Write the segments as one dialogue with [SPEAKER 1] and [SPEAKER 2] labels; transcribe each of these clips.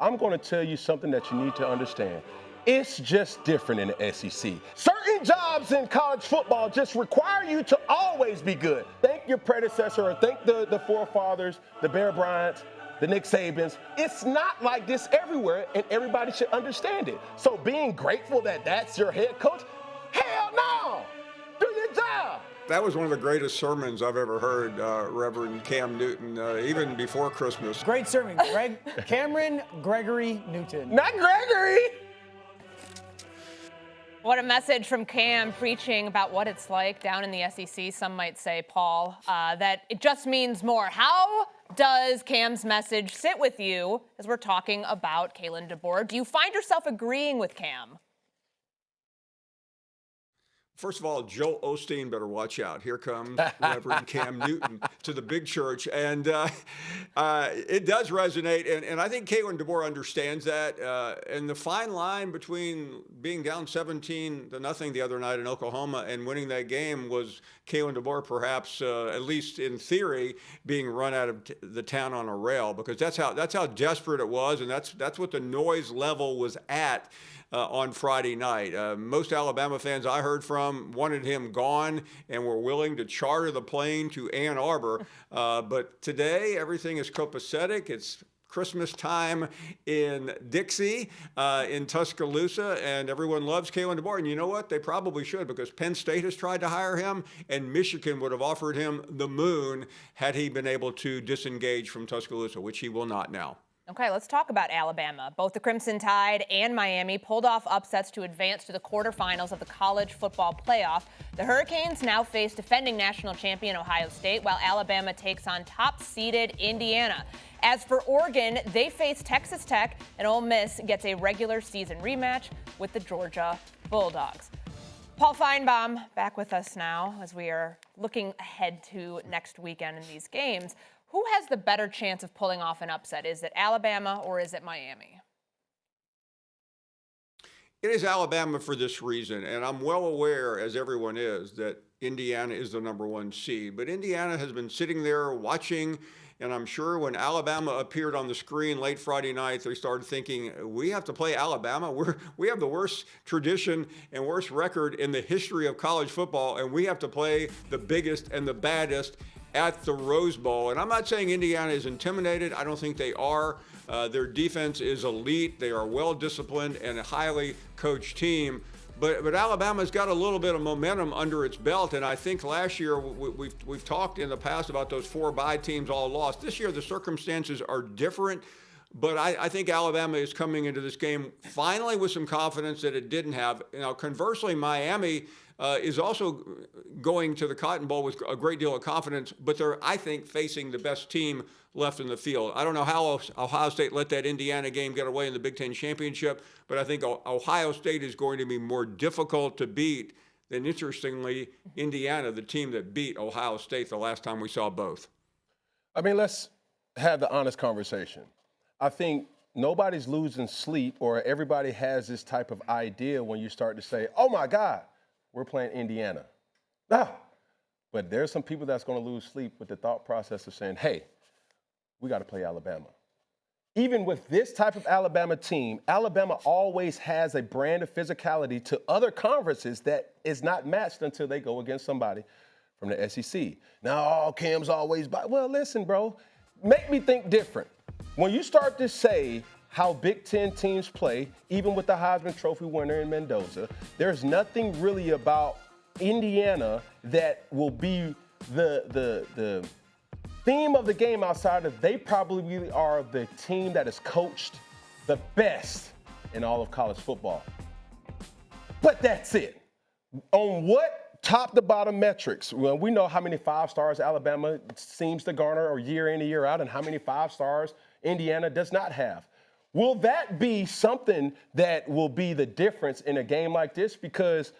[SPEAKER 1] I'm going to tell you something that you need to understand. It's just different in the SEC. Certain jobs in college football just require you to always be good. Thank your predecessor, or thank the forefathers, the Bear Bryants, the Nick Sabans. It's not like this everywhere, and everybody should understand it. So being grateful that that's your head coach, hell no! Do your job.
[SPEAKER 2] That was one of the greatest sermons I've ever heard, Reverend Cam Newton, even before Christmas.
[SPEAKER 3] Great sermon, Cameron Gregory Newton.
[SPEAKER 1] Not Gregory!
[SPEAKER 4] What a message from Cam, preaching about what it's like down in the SEC. Some might say, Paul, that it just means more. How does Cam's message sit with you as we're talking about Kalen DeBoer? Do you find yourself agreeing with Cam?
[SPEAKER 2] First of all, Joel Osteen better watch out. Here comes Reverend Cam Newton to the big church. And it does resonate. And I think Kalen DeBoer understands that. And the fine line between being down 17-0 the other night in Oklahoma and winning that game was Kalen DeBoer perhaps, at least in theory, being run out of the town on a rail, because that's how desperate it was. And that's what the noise level was at. On Friday night. Most Alabama fans I heard from wanted him gone and were willing to charter the plane to Ann Arbor. But today, everything is copacetic. It's Christmas time in Dixie, in Tuscaloosa, and everyone loves Kalen DeBoer. And you know what? They probably should, because Penn State has tried to hire him, and Michigan would have offered him the moon had he been able to disengage from Tuscaloosa, which he will not now.
[SPEAKER 4] Okay, let's talk about Alabama. Both the Crimson Tide and Miami pulled off upsets to advance to the quarterfinals of the college football playoff. The Hurricanes now face defending national champion Ohio State, while Alabama takes on top-seeded Indiana. As for Oregon, they face Texas Tech, and Ole Miss gets a regular season rematch with the Georgia Bulldogs. Paul Finebaum back with us now as we are looking ahead to next weekend in these games. Who has the better chance of pulling off an upset? Is it Alabama or is it Miami?
[SPEAKER 2] It is Alabama for this reason, and I'm well aware, as everyone is, that Indiana is the #1 seed. But Indiana has been sitting there watching, and I'm sure when Alabama appeared on the screen late Friday night, they started thinking, we have to play Alabama? We have the worst tradition and worst record in the history of college football, and we have to play the biggest and the baddest at the Rose Bowl. And I'm not saying Indiana is intimidated. I don't think they are. Their defense is elite. They are well-disciplined and a highly coached team. But Alabama's got a little bit of momentum under its belt, and I think last year we've talked in the past about those 4-bye teams all lost. This year the circumstances are different, but I think Alabama is coming into this game finally with some confidence that it didn't have. Now, conversely, Miami is also going to the Cotton Bowl with a great deal of confidence, but they're, I think, facing the best team left in the field. I don't know how Ohio State let that Indiana game get away in the Big Ten Championship, but I think Ohio State is going to be more difficult to beat than, interestingly, Indiana, the team that beat Ohio State the last time we saw both.
[SPEAKER 1] I mean, let's have the honest conversation. I think nobody's losing sleep, or everybody has this type of idea when you start to say, oh, my God, we're playing Indiana. No. But there's some people that's going to lose sleep with the thought process of saying, hey, we got to play Alabama. Even with this type of Alabama team, Alabama always has a brand of physicality to other conferences that is not matched until they go against somebody from the SEC. Now, Cam's always by. Well, listen, bro, make me think different. When you start to say how Big Ten teams play, even with the Heisman Trophy winner in Mendoza, there's nothing really about Indiana that will be the theme of the game outside of they probably really are the team that is coached the best in all of college football. But that's it. On what top to bottom metrics? Well, we know how many 5 stars Alabama seems to garner or year in and year out, and how many 5 stars Indiana does not have. Will that be something that will be the difference in a game like this? Because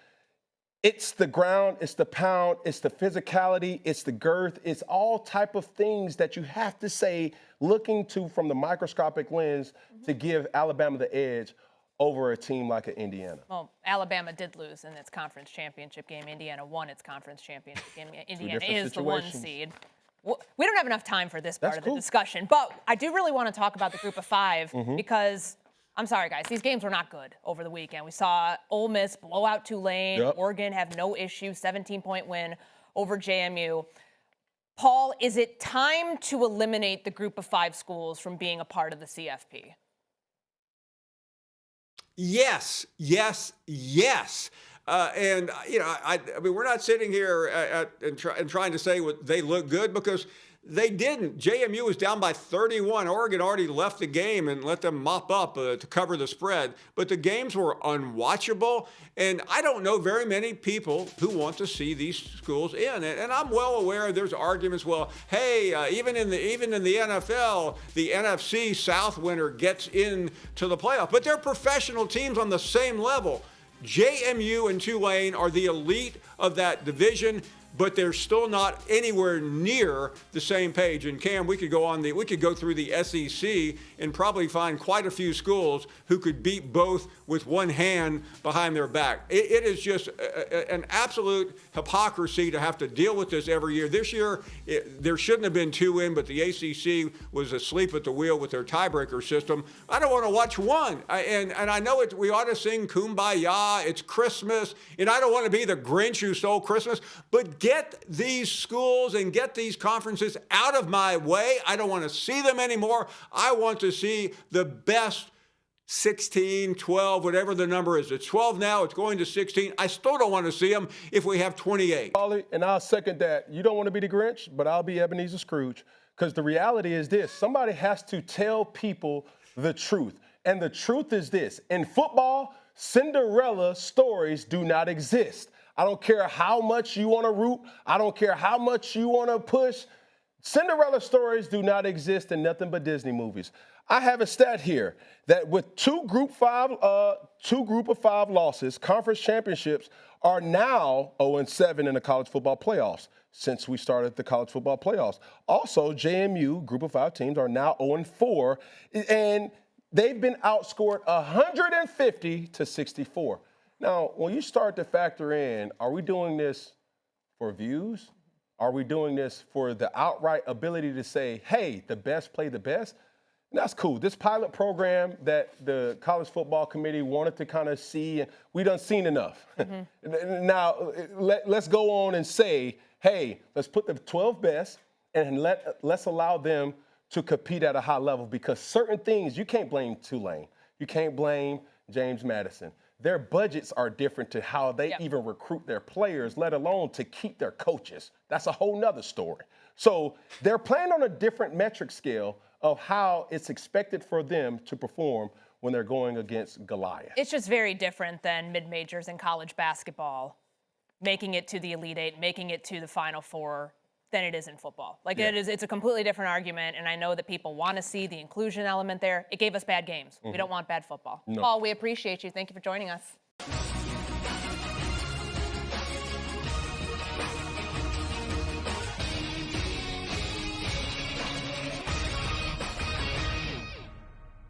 [SPEAKER 1] it's the ground, it's the pound, it's the physicality, it's the girth, it's all type of things that you have to say, looking to from the microscopic lens to give Alabama the edge over a team like Indiana.
[SPEAKER 4] Well, Alabama did lose in its conference championship game. Indiana won its conference championship game. Indiana is the 1 seed. we don't have enough time for this part
[SPEAKER 1] That's
[SPEAKER 4] of
[SPEAKER 1] cool.
[SPEAKER 4] the discussion, but I do really want to talk about the group of 5
[SPEAKER 1] Mm-hmm.
[SPEAKER 4] because I'm sorry, guys, these games were not good over the weekend. We saw Ole Miss blow out Tulane,
[SPEAKER 1] Yep.
[SPEAKER 4] Oregon have no issue, 17-point win over JMU. Paul, is it time to eliminate the group of 5 schools from being a part of the CFP?
[SPEAKER 2] Yes, yes, yes. And you know, I mean, we're not sitting here and trying to say they look good, because they didn't. JMU was down by 31. Oregon already left the game and let them mop up to cover the spread. But the games were unwatchable. And I don't know very many people who want to see these schools in. And I'm well aware there's arguments. Well, hey, even in the NFL, the NFC South winner gets into the playoff. But they're professional teams on the same level. JMU and Tulane are the elite of that division, but they're still not anywhere near the same page. And Cam, we could go through the SEC and probably find quite a few schools who could beat both with one hand behind their back. It is just an absolute hypocrisy to have to deal with this every year. This year, there shouldn't have been 2 in, but the ACC was asleep at the wheel with their tiebreaker system. I don't want to watch one. And I know we ought to sing Kumbaya, it's Christmas, and I don't want to be the Grinch who stole Christmas, but get these schools and get these conferences out of my way. I don't want to see them anymore. I want to see the best 16, 12, whatever the number is. It's 12 now, it's going to 16. I still don't want to see them if we have 28.
[SPEAKER 1] Paulie, and I'll second that. You don't want to be the Grinch, but I'll be Ebenezer Scrooge. Because the reality is this: somebody has to tell people the truth. And the truth is this: in football, Cinderella stories do not exist. I don't care how much you want to root. I don't care how much you want to push. Cinderella stories do not exist in nothing but Disney movies. I have a stat here that with two group of 5 losses, conference championships are now 0-7 in the college football playoffs since we started the college football playoffs. Also, JMU, group of 5 teams, are now 0-4, and they've been outscored 150-64. Now, when you start to factor in, are we doing this for views? Are we doing this for the outright ability to say, hey, the best play the best? And that's cool. This pilot program that the College Football Committee wanted to kind of see, and we done seen enough. Mm-hmm. Now, let's go on and say, hey, let's put the 12 best and let's allow them to compete at a high level, because certain things, you can't blame Tulane. You can't blame James Madison. Their budgets are different to how they even recruit their players, let alone to keep their coaches. That's a whole nother story. So they're playing on a different metric scale of how it's expected for them to perform when they're going against Goliath.
[SPEAKER 4] It's just very different than mid-majors in college basketball, making it to the Elite Eight, making it to the Final Four, than it is in football. Like it's a completely different argument, and I know that people want to see the inclusion element there. It gave us bad games. We don't want bad football. No. Paul, we appreciate you. Thank you for joining us.